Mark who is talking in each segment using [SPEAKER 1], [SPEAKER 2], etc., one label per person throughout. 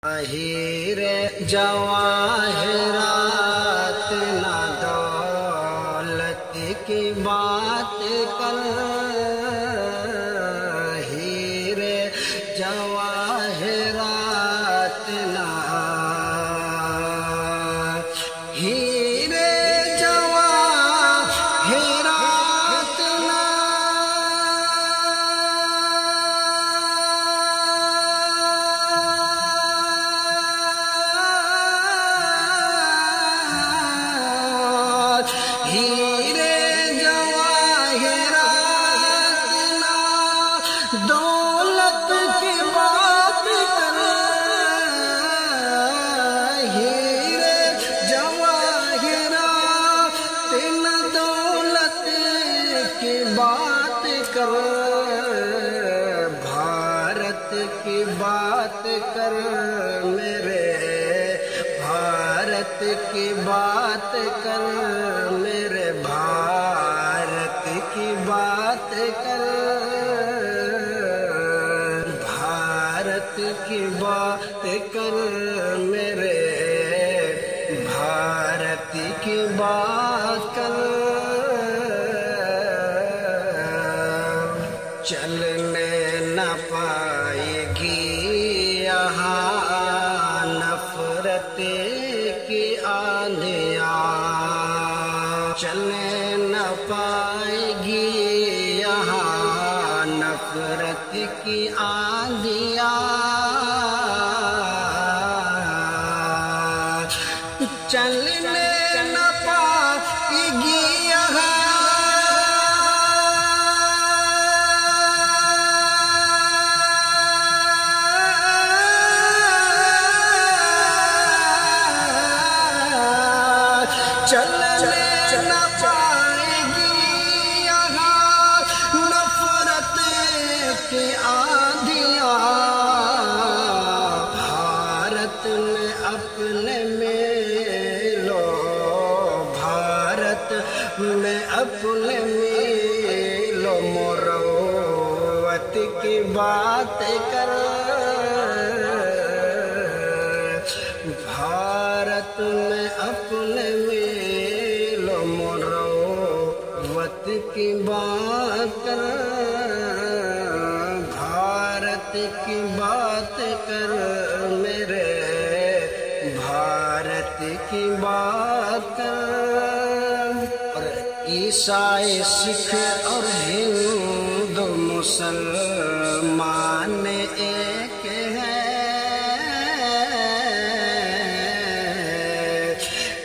[SPEAKER 1] हीरे जवाहरात ना दौलत की बात कर, हीरे जवाहरात ना, हीरे जवाहरात ना, हीरे जवाहरात ना दौलत की बात कर, हीरे जवाहरात ना दौलत की बात कर, भारत की बात कर मेरे, भारत की बात कर मेरे, भारत की बात कर, भारत की बात कर मेरे, भारत की बात कर। चलने न पाएगी यहाँ नफरत की आंधियाँ, चलने न पाएगी यहाँ नफरत की आंधियाँ, चलने न पाएगी यहाँ चलने न पाएगी यहाँ नफरत की आंधियाँ, भारत में अपने मिलो, भारत में अपने मिलो, मुरव्वत की बात कर, भारत में अपने मिलो, मुरव्वत की बात कर, भारत की बात कर मेरे, भारत की बात कर। और ईसाई सिख और हिंदू मुसलमान एक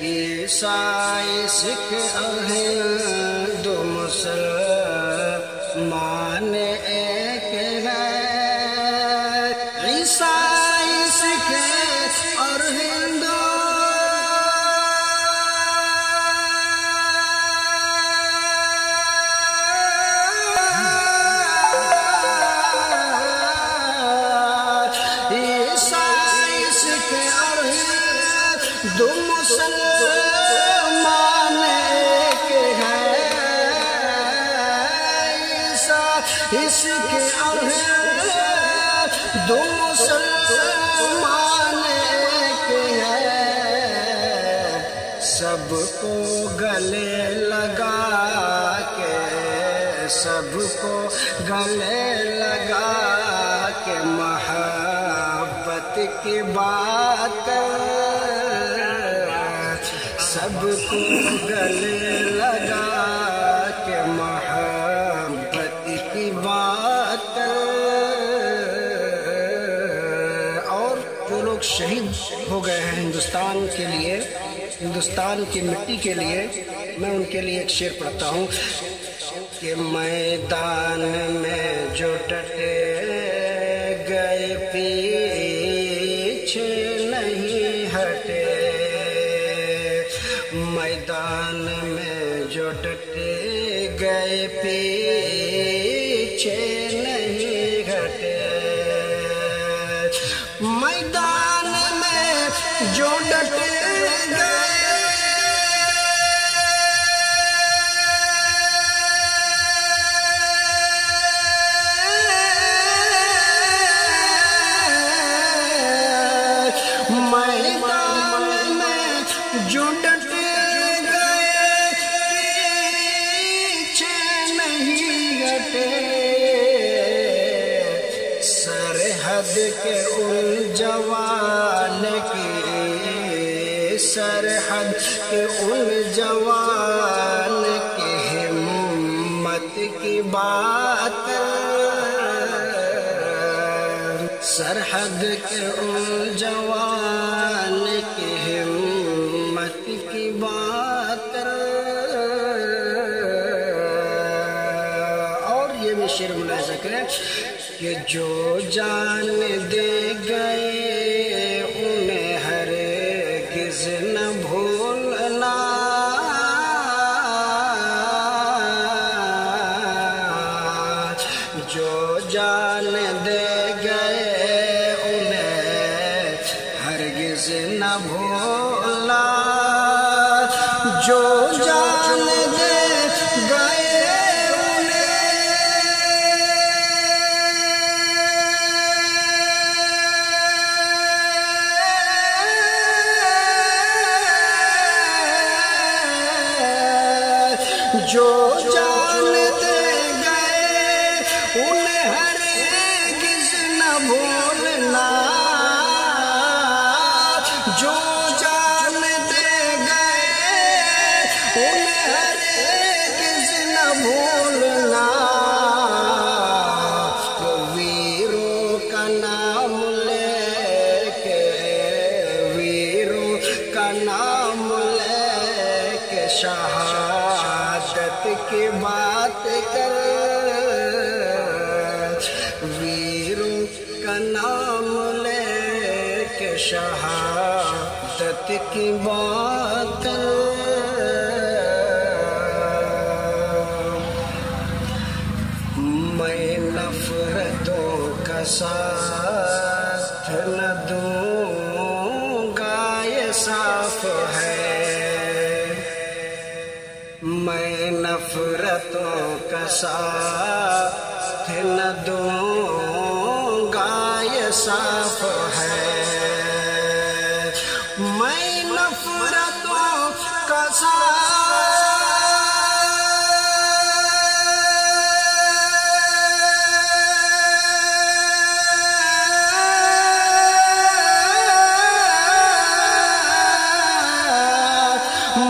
[SPEAKER 1] ईसाई सिख और हिंदू मुसलमान एक है, ईसाई सिख और हिंदू ईसाई सिख और हिंदू मुसलमान एक है, ईसाई और हिंदू मुसलमान एक है, सबको गले लगा के, सबको गले लगा के मोहब्बत की बात कर, सबको गले लगा के मोहब्बत की बात कर। और जो लोग शहीद हो गए हैं हिंदुस्तान के लिए, हिंदुस्तान की मिट्टी के लिए, मैं उनके लिए एक शेर पढ़ता हूँ कि मैदान में जो डटे गए पीछे नहीं हटे, मैदान में जो डटे गए पीछे नहीं हटे, मैदान में जो डटे गए کے ان جوان کی سرحد کے ان جوان کی ہمت کی بات سرحد کے ان جوان کی ہمت کی بات اور یہ بھی شعر ملاحظہ کریں کہ جو جان دے گئے انہیں ہرگز نہ بھولنا جو جان دے گئے انہیں ہرگز نہ بھولنا جو جان دے گئے جو جان دے گئے انہیں ہرگز نہ بھولنا جو جان دے گئے انہیں ہرگز نہ بھولنا ویروں کا نام لے کے ویروں کا نام لے کے شہادت کی بات کر ویروں کا نام لے کے شہادت کی بات میں نفرتوں کا ساتھ نہ دوں گا یہ صاف ہے میں نفرتوں کا ساتھ نہ دوں گا یہ صاف ہے میں نفرتوں کا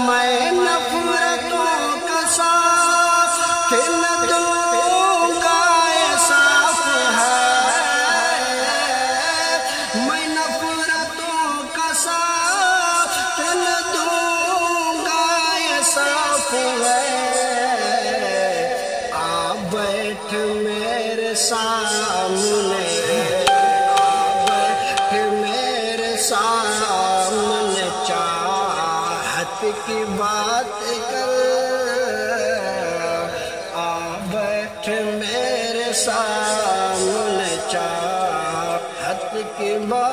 [SPEAKER 1] میں نفرتوں کا ساتھ نہ دوں گا یہ صاف ہے میں نفرتوں کا ساتھ نہ دوں گا یہ صاف ہے آ بیٹھ میرے سامنے آ بیٹھ میرے سامنے چاہت کی بات کر آ بیٹھ میرے سامنے چاہت کی بات